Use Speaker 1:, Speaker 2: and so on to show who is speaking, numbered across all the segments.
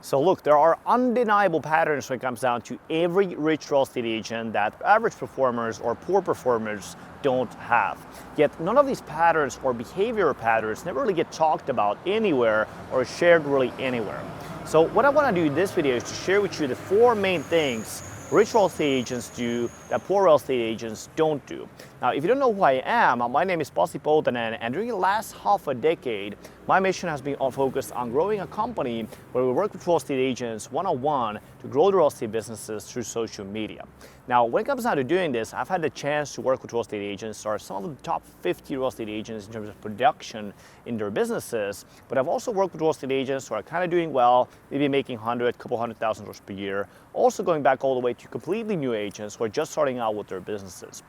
Speaker 1: So look, there are undeniable patterns when it comes down to every rich real estate agent that average performers or poor performers don't have. Yet none of these patterns or behavioral patterns never really get talked about anywhere or shared really anywhere. So what I want to do in this video is to share with you the four main things rich real estate agents do that poor real estate agents don't do. Now, if you don't know who I am, my name is Pasi Poutanen, and during the last half a decade, my mission has been focused on growing a company where we work with real estate agents one-on-one to grow the real estate businesses through social media. Now, when it comes down to doing this, I've had the chance to work with real estate agents who are some of the top 50 real estate agents in terms of production in their businesses, but I've also worked with real estate agents who are kind of doing well, maybe making couple $100,000 per year, also going back all the way to completely new agents who are just starting out with their businesses.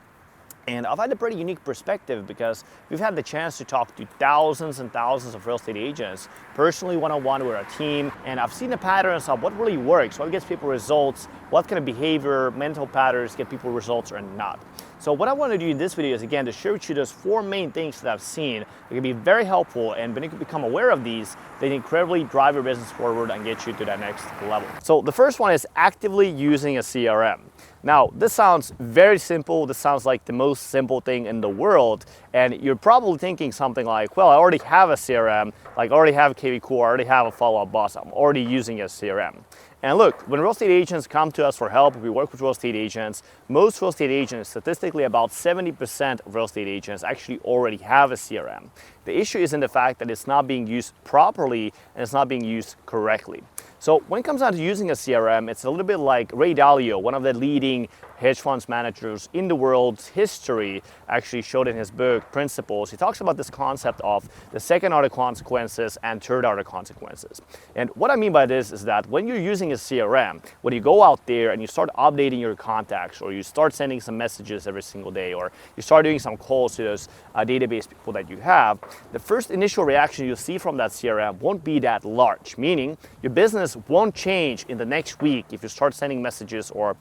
Speaker 1: And I've had a pretty unique perspective because we've had the chance to talk to thousands and thousands of real estate agents, personally one-on-one with our team, and I've seen the patterns of what really works, what gets people results, what kind of behavior, mental patterns get people results or not. So what I want to do in this video is again to share with you those four main things that I've seen that can be very helpful, and when you can become aware of these, they incredibly drive your business forward and get you to that next level. So the first one is actively using a CRM. Now, this sounds very simple. This sounds like the most simple thing in the world. And you're probably thinking something like, well, I already have a CRM, like I already have a KV Core, I already have a follow-up boss, I'm already using a CRM. And look, when real estate agents come to us for help, we work with real estate agents, most real estate agents, statistically about 70% of real estate agents actually already have a CRM. The issue is in the fact that it's not being used properly and it's not being used correctly. So when it comes down to using a CRM, it's a little bit like Ray Dalio, one of the leading hedge funds managers in the world's history, actually showed in his book, Principles. He talks about this concept of the second order consequences and third order consequences. And what I mean by this is that when you're using a CRM, when you go out there and you start updating your contacts, or you start sending some messages every single day, or you start doing some calls to those database people that you have, the first initial reaction you'll see from that CRM won't be that large, meaning your business won't change in the next week if you start sending messages, or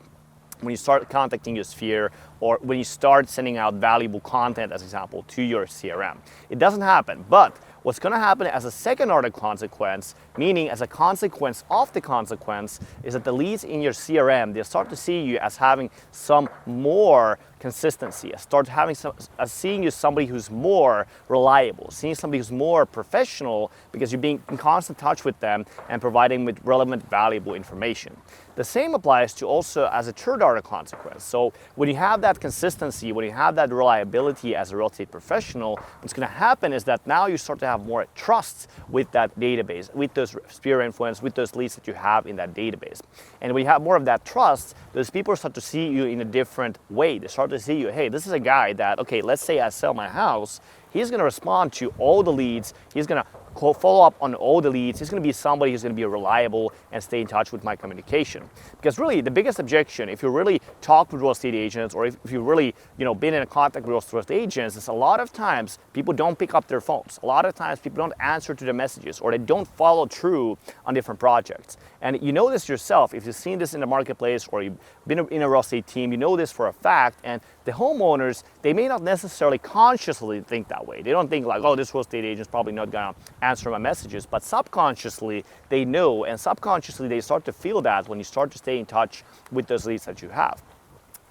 Speaker 1: when you start contacting your sphere, or when you start sending out valuable content, as an example, to your CRM. It doesn't happen, but what's going to happen as a second order consequence, meaning as a consequence of the consequence, is that the leads in your CRM, they start to see you as having some more consistency, seeing you as somebody who's more reliable, seeing somebody who's more professional because you're being in constant touch with them and providing with relevant, valuable information. The same applies to also as a third order consequence. So when you have that consistency, when you have that reliability as a real estate professional, what's going to happen is that now you start to have more trust with that database, with those sphere influence, with those leads that you have in that database. And when you have more of that trust, those people start to see you in a different way. They start to see you, hey, this is a guy that, okay, let's say I sell my house, he's going to respond to all the leads, he's going to follow up on all the leads, he's going to be somebody who's going to be reliable and stay in touch with my communication. Because really, the biggest objection, if you really talk with real estate agents, or if you really, been in a contact with real estate agents, is a lot of times people don't pick up their phones. A lot of times people don't answer to the messages, or they don't follow through on different projects. And you know this yourself, if you've seen this in the marketplace, or you've been in a real estate team, you know this for a fact. And the homeowners, they may not necessarily consciously think that way. They don't think like, oh, this real estate agent's probably not gonna answer my messages, but subconsciously they know, and subconsciously they start to feel that when you start to stay in touch with those leads that you have.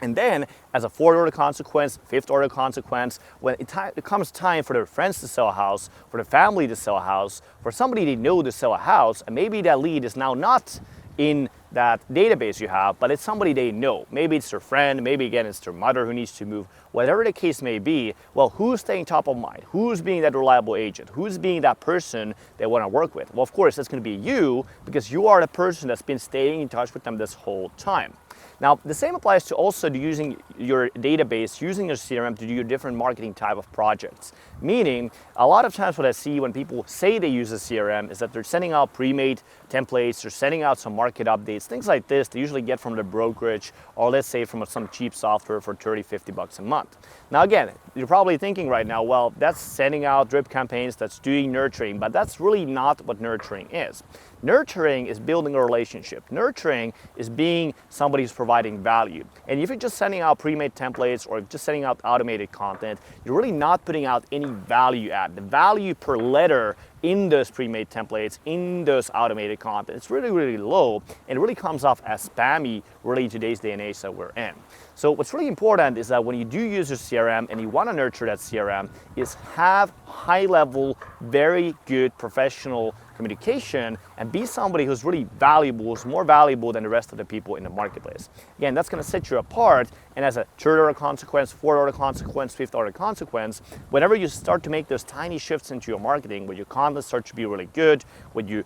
Speaker 1: And then, as a fourth order consequence, fifth order consequence, when it comes time for their friends to sell a house, for the family to sell a house, for somebody they know to sell a house, and maybe that lead is now not in that database you have, but it's somebody they know. Maybe it's their friend, maybe again it's their mother who needs to move, whatever the case may be. Well, who's staying top of mind? Who's being that reliable agent? Who's being that person they want to work with? Well, of course, that's going to be you, because you are the person that's been staying in touch with them this whole time. Now, the same applies to also using your database, using your CRM to do your different marketing type of projects. Meaning, a lot of times what I see when people say they use a CRM is that they're sending out pre-made templates, they're sending out some market updates, things like this they usually get from the brokerage, or let's say from some cheap software for 30, 50 bucks a month. Now again, you're probably thinking right now, well, that's sending out drip campaigns, that's doing nurturing, but that's really not what nurturing is. Nurturing is building a relationship. Nurturing is being somebody who's providing value. And if you're just sending out pre-made templates or just sending out automated content, you're really not putting out any value add. The value per letter in those pre-made templates, in those automated content. It's really, really low, and it really comes off as spammy really in today's day and age that we're in. So what's really important is that when you do use your CRM and you want to nurture that CRM, is have high level, very good professional communication and be somebody who's really valuable, who's more valuable than the rest of the people in the marketplace. Again, that's going to set you apart, and as a third order consequence, fourth order consequence, fifth order consequence, whenever you start to make those tiny shifts into your marketing, where your content starts to be really good, when your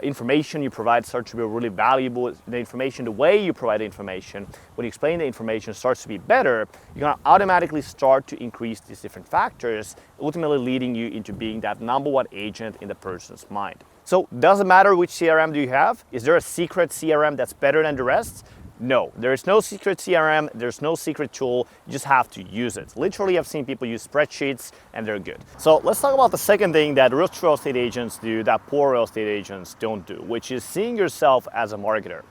Speaker 1: information you provide starts to be really valuable, the information, the way you provide the information, when you explain the information starts to be better, you're going to automatically start to increase these different factors, ultimately leading you into being that number one agent in the person's mind. So doesn't matter which CRM do you have. Is there a secret CRM that's better than the rest? No, there is no secret CRM, there's no secret tool, you just have to use it. Literally, I've seen people use spreadsheets and they're good. So let's talk about the second thing that rich real estate agents do that poor real estate agents don't do, which is seeing yourself as a marketer.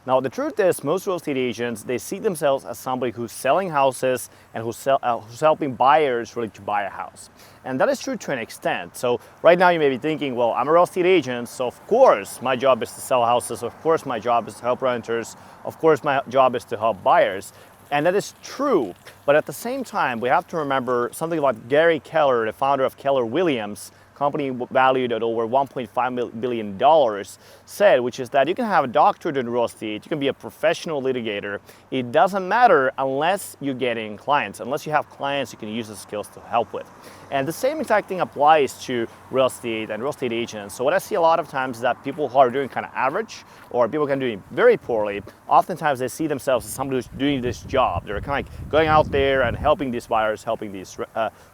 Speaker 1: Now, the truth is, most real estate agents, they see themselves as somebody who's selling houses and who's helping buyers really to buy a house. And that is true to an extent. So right now you may be thinking, well, I'm a real estate agent, so of course my job is to sell houses, of course my job is to help renters, of course my job is to help buyers. And that is true, but at the same time, we have to remember something like Gary Keller, the founder of Keller Williams, company valued at over $1.5 billion, said, which is that you can have a doctorate in real estate, you can be a professional litigator. It doesn't matter unless you're getting clients, unless you have clients you can use the skills to help with. And the same exact thing applies to real estate and real estate agents. So what I see a lot of times is that people who are doing kind of average, or people who are doing very poorly, oftentimes they see themselves as somebody who's doing this job. They're kind of like going out there and helping these buyers, helping these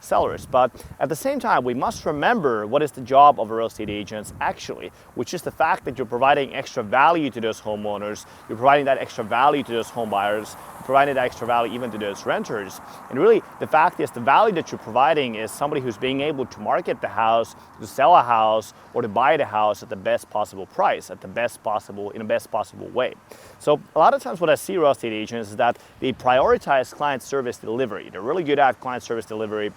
Speaker 1: sellers. But at the same time, we must remember what is the job of a real estate agent actually, which is the fact that you're providing extra value to those homeowners, you're providing that extra value to those home buyers, providing that extra value even to those renters. And really, the fact is the value that you're providing is somebody who's being able to market the house, to sell a house, or to buy the house at the best possible price, at the best possible, in the best possible way. So a lot of times what I see real estate agents is that they prioritize client service delivery. They're really good at client service delivery.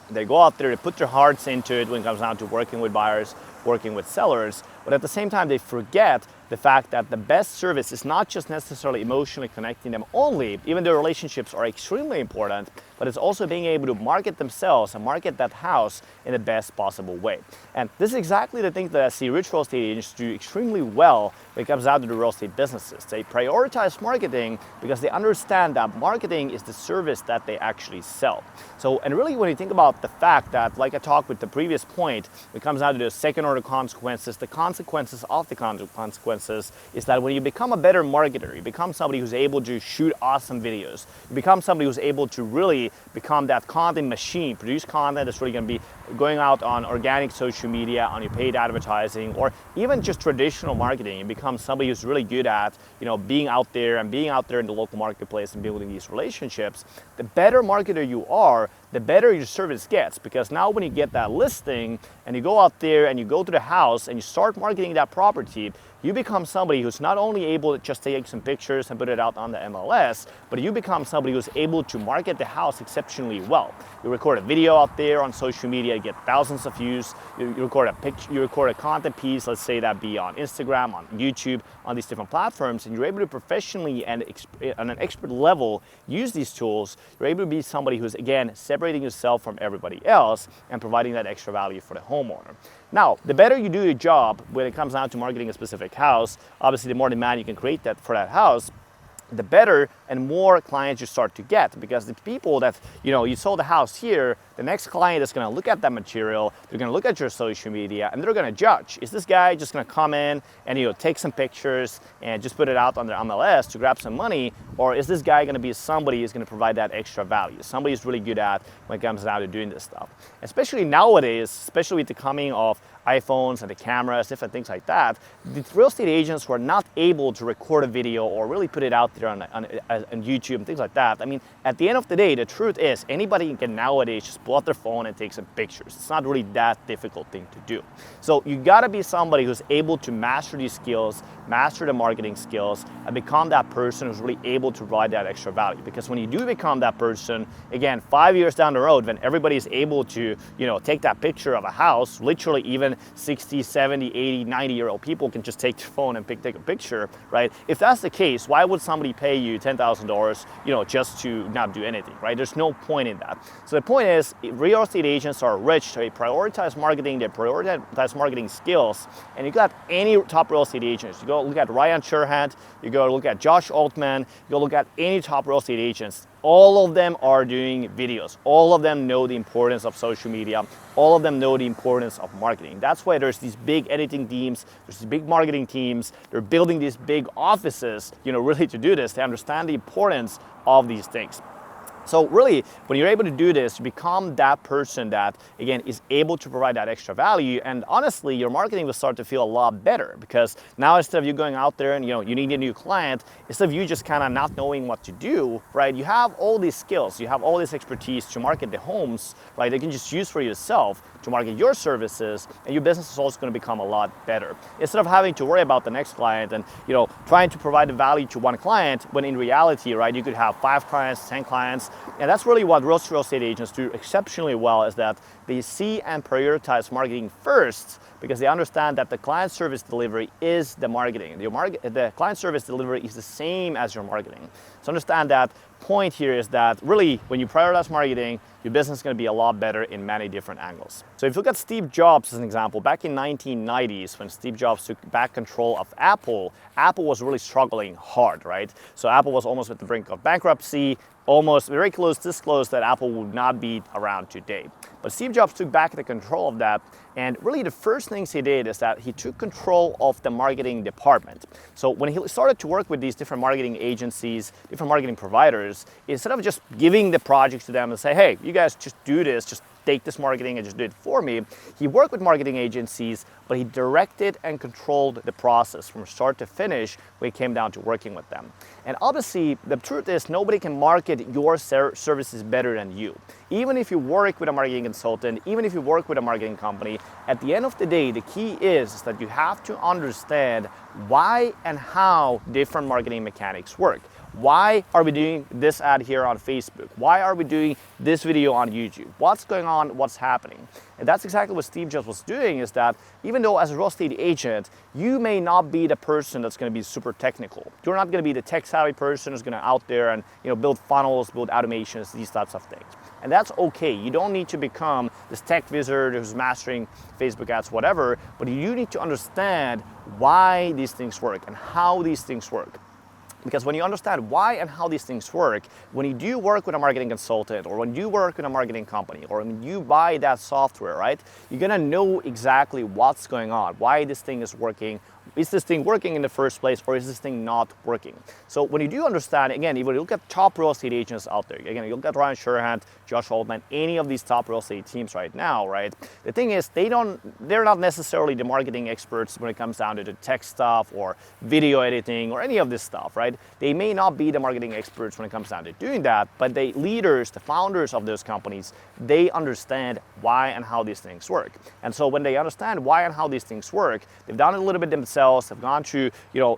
Speaker 1: They go out there, they put their hearts into it when it comes down to working with buyers, working with sellers, but at the same time they forget the fact that the best service is not just necessarily emotionally connecting them only, even though relationships are extremely important, but it's also being able to market themselves and market that house in the best possible way. And this is exactly the thing that I see rich real estate agents do extremely well when it comes down to the real estate businesses. They prioritize marketing because they understand that marketing is the service that they actually sell. So, and really when you think about the fact that, like I talked with the previous point, when it comes down to the second order consequences, the consequences of the consequences is that when you become a better marketer, you become somebody who's able to shoot awesome videos, you become somebody who's able to really become that content machine, produce content that's really going to be going out on organic social media, on your paid advertising, or even just traditional marketing. You become somebody who's really good at, being out there and being out there in the local marketplace and building these relationships. The better marketer you are, the better your service gets, because now when you get that listing and you go out there and you go to the house and you start marketing that property, you become somebody who's not only able to just take some pictures and put it out on the MLS, but you become somebody who's able to market the house exceptionally well. You record a video out there on social media, get thousands of views. You record a picture, you record a content piece, let's say that be on Instagram, on YouTube, on these different platforms, and you're able to professionally and on an expert level use these tools. You're able to be somebody who's, again, separating yourself from everybody else and providing that extra value for the homeowner. Now, the better you do your job when it comes down to marketing a specific house, obviously the more demand you can create that for that house, the better and more clients you start to get, because the people that, you sold the house here, the next client is going to look at that material, they're going to look at your social media, and they're going to judge. Is this guy just going to come in and take some pictures and just put it out on their MLS to grab some money, or is this guy going to be somebody who's going to provide that extra value, somebody who's really good at when it comes down to doing this stuff? Especially nowadays, especially with the coming of iPhones and the cameras, different things like that, the real estate agents were not able to record a video or really put it out there on YouTube and things like that. I mean, at the end of the day, the truth is anybody can nowadays just pull out their phone and take some pictures. It's not really that difficult thing to do. So you gotta be somebody who's able to master these skills, master the marketing skills, and become that person who's really able to provide that extra value. Because when you do become that person, again, 5 years down the road, when everybody is able to, take that picture of a house, literally even even 60, 70, 80, 90-year-old people can just take their phone and take a picture, right? If that's the case, why would somebody pay you $10,000, just to not do anything, right? There's no point in that. So the point is, real estate agents are rich. They prioritize marketing, they prioritize marketing skills, and you got any top real estate agents. You go look at Ryan Sherhand, you go look at Josh Altman, you go look at any top real estate agents. All of them are doing videos. All of them know the importance of social media. All of them know the importance of marketing. That's why there's these big editing teams, there's these big marketing teams. They're building these big offices, really to do this. They understand the importance of these things. So really, when you're able to do this, you become that person that, again, is able to provide that extra value. And honestly, your marketing will start to feel a lot better, because now instead of you going out there and you need a new client, instead of you just kind of not knowing what to do, right? You have all these skills, you have all this expertise to market the homes, right? They can just use for yourself to market your services, and your business is also going to become a lot better. Instead of having to worry about the next client and trying to provide the value to one client, when in reality, right, you could have 5 clients, 10 clients. And that's really what real estate agents do exceptionally well, is that they see and prioritize marketing first, because they understand that the client service delivery is the marketing. The client service delivery is the same as your marketing. So understand that point here is that really, when you prioritize marketing, your business is going to be a lot better in many different angles. So if you look at Steve Jobs as an example, back in 1990s, when Steve Jobs took back control of Apple, Apple was really struggling hard, right? So Apple was almost at the brink of bankruptcy, almost very close, this close, that Apple would not be around today. But Steve Jobs took back the control of that, and really the first things he did is that he took control of the marketing department. So when he started to work with these different marketing agencies, different marketing providers, instead of just giving the projects to them and say, hey, you guys just do this, just take this marketing and just do it for me, he worked with marketing agencies, but he directed and controlled the process from start to finish when it came down to working with them. And obviously, the truth is, nobody can market your services better than you. Even if you work with a marketing consultant, even if you work with a marketing company, at the end of the day, the key is that you have to understand why and how different marketing mechanics work. Why are we doing this ad here on Facebook? Why are we doing this video on YouTube? What's going on? What's happening? And that's exactly what Steve Jobs was doing, is that even though as a real estate agent, you may not be the person that's going to be super technical. You're not going to be the tech savvy person who's going to out there and build funnels, build automations, these types of things. And that's okay. You don't need to become this tech wizard who's mastering Facebook ads, whatever, but you need to understand why these things work and how these things work. Because when you understand why and how these things work, when you do work with a marketing consultant, or when you work with a marketing company, or when you buy that software, right, you're gonna know exactly what's going on, why this thing is working. Is this thing working in the first place, or is this thing not working? So when you do understand, again, if you look at top real estate agents out there, again, you look at Ryan Sherhand, Josh Altman, any of these top real estate teams right now, right? The thing is, they're not necessarily the marketing experts when it comes down to the tech stuff or video editing or any of this stuff, right? They may not be the marketing experts when it comes down to doing that, but the leaders, the founders of those companies, they understand why and how these things work. And so when they understand why and how these things work, they've done it a little bit themselves, have gone through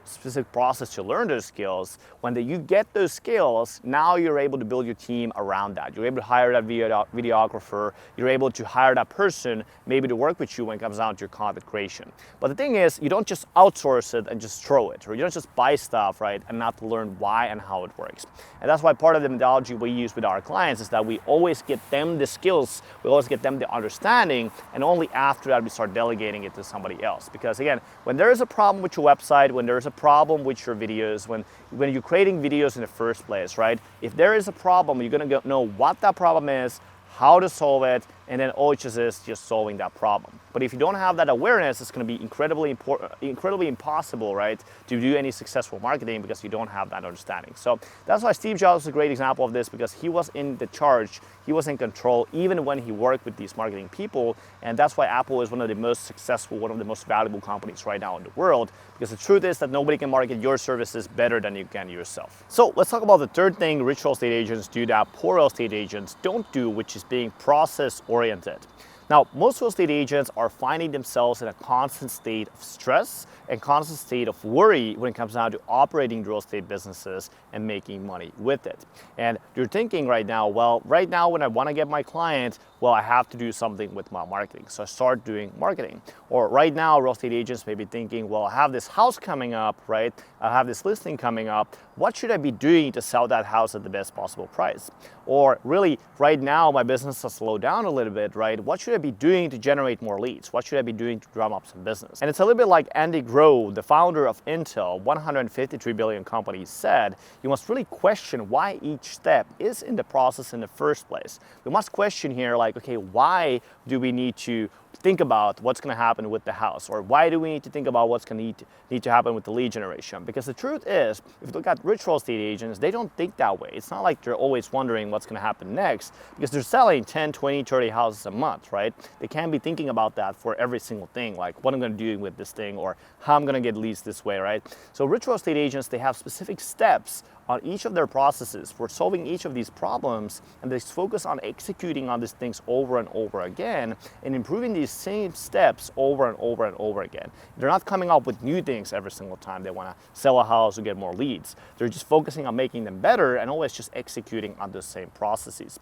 Speaker 1: specific process to learn those skills. When you get those skills, now you're able to build your team around that. You're able to hire that videographer, you're able to hire that person maybe to work with you when it comes down to your content creation. But the thing is, you don't just outsource it and just throw it, or you don't just buy stuff, right, and not learn why and how it works. And that's why part of the methodology we use with our clients is that we always get them the skills, we always get them the understanding, and only after that we start delegating it to somebody else. Because again, when there is a problem with your website, when there is a problem with your videos, when you're creating videos in the first place, right? If there is a problem, you're gonna know what that problem is, how to solve it, and then all it is just solving that problem. But if you don't have that awareness, it's going to be incredibly impossible, right, to do any successful marketing, because you don't have that understanding. So that's why Steve Jobs is a great example of this, because he was in the charge, he was in control, even when he worked with these marketing people. And that's why Apple is one of the most successful, one of the most valuable companies right now in the world, because the truth is that nobody can market your services better than you can yourself. So let's talk about the third thing rich real estate agents do that poor real estate agents don't do, which is being process oriented. Now, most real estate agents are finding themselves in a constant state of stress and constant state of worry when it comes down to operating real estate businesses and making money with it. And you're thinking right now, well, right now when I want to get my clients, well, I have to do something with my marketing. So I start doing marketing. Or right now, real estate agents may be thinking, well, I have this house coming up, right? I have this listing coming up. What should I be doing to sell that house at the best possible price? Or really, right now, my business has slowed down a little bit, right? What should I be doing to generate more leads? What should I be doing to drum up some business? And it's a little bit like Andy Grove, the founder of Intel, 153 billion company, said, you must really question why each step is in the process in the first place. We must question here, like, okay, why do we need to think about what's going to happen with the house, or why do we need to think about what's going to need to happen with the lead generation? Because the truth is, if you look at rich real estate agents, they don't think that way. It's not like they're always wondering what's going to happen next, because they're selling 10, 20, 30 houses a month, right? They can't be thinking about that for every single thing, like what I'm going to do with this thing, or how I'm going to get leads this way, right? So rich real estate agents, they have specific steps on each of their processes for solving each of these problems, and they focus on executing on these things over and over again and improving these same steps over and over and over again. They're not coming up with new things every single time they want to sell a house or get more leads. They're just focusing on making them better and always just executing on the same processes.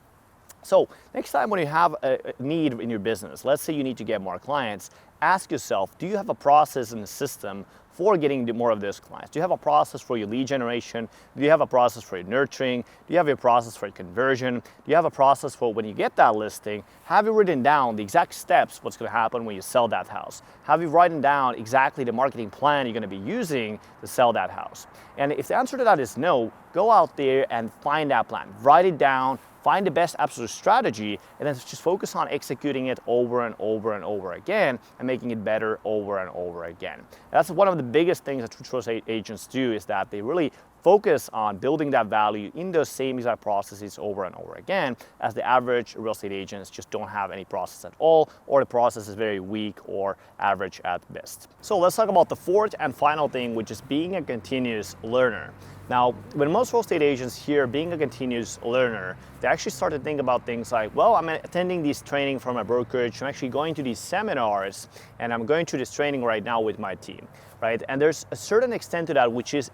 Speaker 1: So next time when you have a need in your business, let's say you need to get more clients, ask yourself, do you have a process and a system for getting more of those clients? Do you have a process for your lead generation? Do you have a process for your nurturing? Do you have a process for your conversion? Do you have a process for when you get that listing? Have you written down the exact steps, what's going to happen when you sell that house? Have you written down exactly the marketing plan you're going to be using to sell that house? And if the answer to that is no, go out there and find that plan. Write it down. Find the best absolute strategy, and then just focus on executing it over and over and over again and making it better over and over again. That's one of the biggest things that rich real estate agents do, is that they really focus on building that value in those same exact processes over and over again, as the average real estate agents just don't have any process at all, or the process is very weak or average at best. So let's talk about the fourth and final thing, which is being a continuous learner. Now, when most real estate agents hear being a continuous learner, they actually start to think about things like, well, I'm attending this training from a brokerage, I'm actually going to these seminars, and I'm going to this training right now with my team, right? And there's a certain extent to that, which is,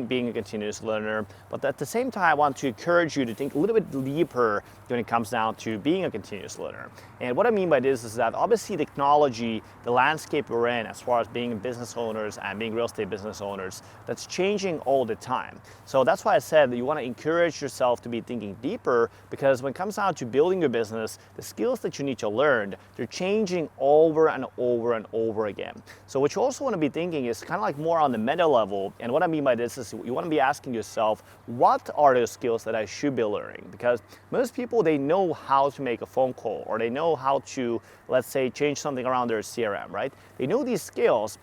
Speaker 1: being a continuous learner, but at the same time, I want to encourage you to think a little bit deeper when it comes down to being a continuous learner. And what I mean by this is that obviously technology, the landscape we're in as far as being business owners and being real estate business owners, that's changing all the time. So that's why I said that you want to encourage yourself to be thinking deeper, because when it comes down to building your business, the skills that you need to learn, they're changing over and over and over again. So what you also want to be thinking is kind of like more on the meta level. And what I mean by this is you want to be asking yourself, what are those skills that I should be learning? Because most people, they know how to make a phone call, or they know how to, let's say, change something around their CRM, right? They know these skills,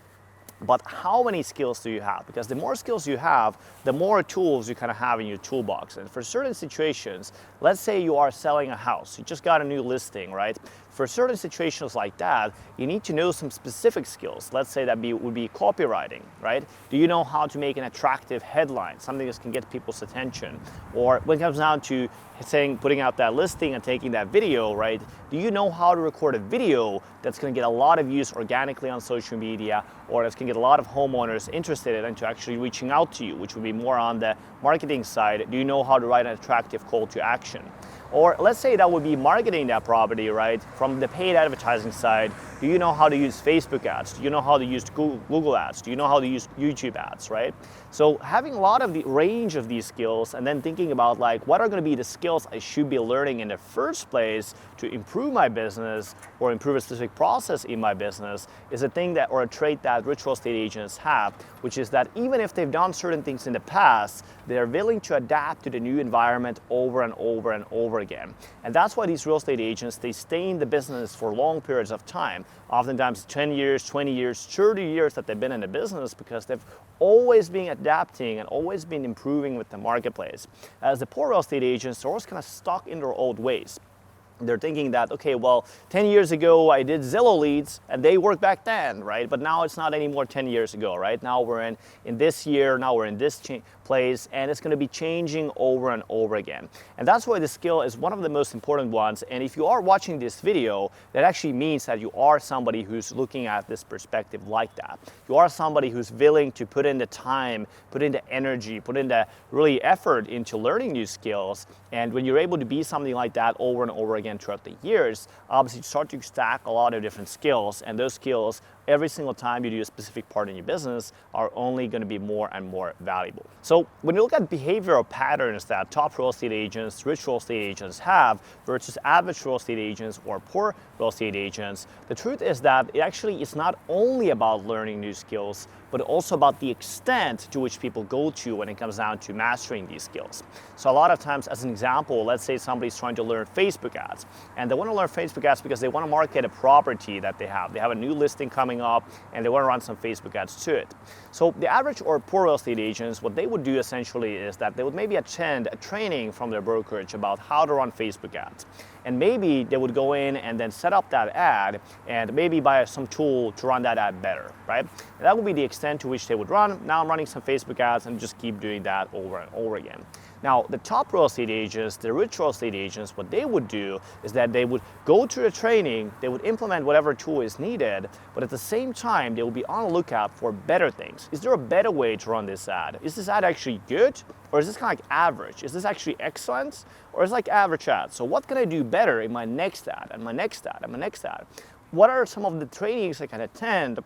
Speaker 1: but how many skills do you have? Because the more skills you have, the more tools you kind of have in your toolbox. And for certain situations, let's say you are selling a house, you just got a new listing, right? For certain situations like that, you need to know some specific skills. Let's say that would be copywriting, right? Do you know how to make an attractive headline, something that can get people's attention? Or when it comes down to putting out that listing and taking that video, right? Do you know how to record a video that's going to get a lot of views organically on social media, or that's going to get a lot of homeowners interested into actually reaching out to you, which would be more on the marketing side? Do you know how to write an attractive call to action? Or let's say that would be marketing that property, right? From the paid advertising side, do you know how to use Facebook ads? Do you know how to use Google ads? Do you know how to use YouTube ads, right? So having a lot of the range of these skills, and then thinking about like, what are going to be the skills I should be learning in the first place to improve my business or improve a specific process in my business, is a thing that, or a trait that rich real estate agents have, which is that even if they've done certain things in the past, they're willing to adapt to the new environment over and over and over again. And that's why these real estate agents, they stay in the business for long periods of time, oftentimes 10 years, 20 years, 30 years that they've been in the business, because they've always been adapting and always been improving with the marketplace. As the poor real estate agents, they're always kind of stuck in their old ways. They're thinking that, okay, well, 10 years ago I did Zillow leads and they worked back then, right? But now it's not anymore 10 years ago, right? Now we're in this year, now we're in this place, and it's gonna be changing over and over again. And that's why the skill is one of the most important ones. And if you are watching this video, that actually means that you are somebody who's looking at this perspective like that. You are somebody who's willing to put in the time, put in the energy, put in the really effort into learning new skills. And when you're able to be something like that over and over again throughout the years, obviously you start to stack a lot of different skills, and those skills, every single time you do a specific part in your business, are only going to be more and more valuable. So when you look at behavioral patterns that top real estate agents, rich real estate agents have versus average real estate agents or poor real estate agents, the truth is that it actually is not only about learning new skills, but also about the extent to which people go to when it comes down to mastering these skills. So a lot of times, as an example, let's say somebody's trying to learn Facebook ads, and they want to learn Facebook ads because they want to market a property that they have. They have a new listing coming up, and they want to run some Facebook ads to it. So the average or poor real estate agents, what they would do essentially is that they would maybe attend a training from their brokerage about how to run Facebook ads. And maybe they would go in and then set up that ad and maybe buy some tool to run that ad better, right? And that would be the extent to which they would run. Now I'm running some Facebook ads and just keep doing that over and over again. Now, the top real estate agents, the rich real estate agents, what they would do is that they would go to a training, they would implement whatever tool is needed, but at the same time, they will be on the lookout for better things. Is there a better way to run this ad? Is this ad actually good? Or is this kind of like average? Is this actually excellent? Or is it like average ad? So what can I do better in my next ad, and my next ad, and my next ad? What are some of the trainings I can attend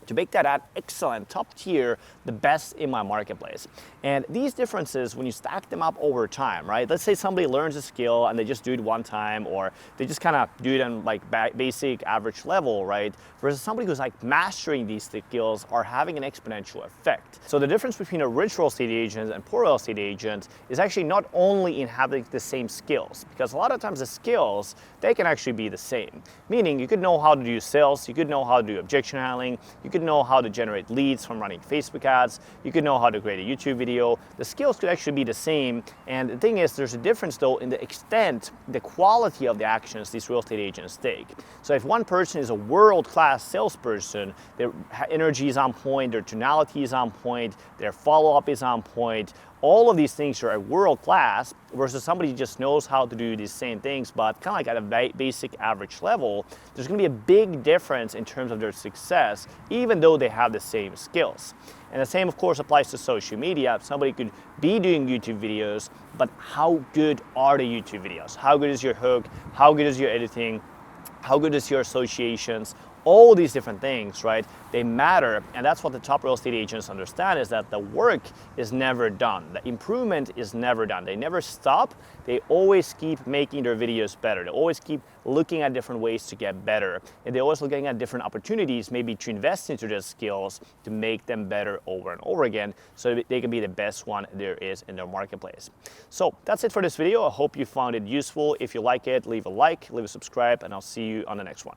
Speaker 1: to make that ad excellent, top tier, the best in my marketplace? And these differences, when you stack them up over time, right? Let's say somebody learns a skill and they just do it one time, or they just kind of do it on like basic average level, right? Versus somebody who's like mastering these skills are having an exponential effect. So the difference between a rich real estate agent and poor real estate agent is actually not only in having the same skills, because a lot of times the skills, they can actually be the same. Meaning you could know how to do sales, you could know how to do objection handling, you could know how to generate leads from running Facebook ads, you could know how to create a YouTube video. The skills could actually be the same, and the thing is, there's a difference though in the extent, the quality of the actions these real estate agents take. So if one person is a world-class salesperson, their energy is on point, their tonality is on point, their follow-up is on point, all of these things are world-class, versus somebody who just knows how to do these same things, but kind of like at a basic average level, there's gonna be a big difference in terms of their success, even though they have the same skills. And the same, of course, applies to social media. Somebody could be doing YouTube videos, but how good are the YouTube videos? How good is your hook? How good is your editing? How good is your associations? All these different things, right? They matter, and that's what the top real estate agents understand, is that the work is never done. The improvement is never done. They never stop. They always keep making their videos better. They always keep looking at different ways to get better. And they're always looking at different opportunities, maybe to invest into their skills to make them better over and over again, so that they can be the best one there is in their marketplace. So that's it for this video. I hope you found it useful. If you like it, leave a like, leave a subscribe, and I'll see you on the next one.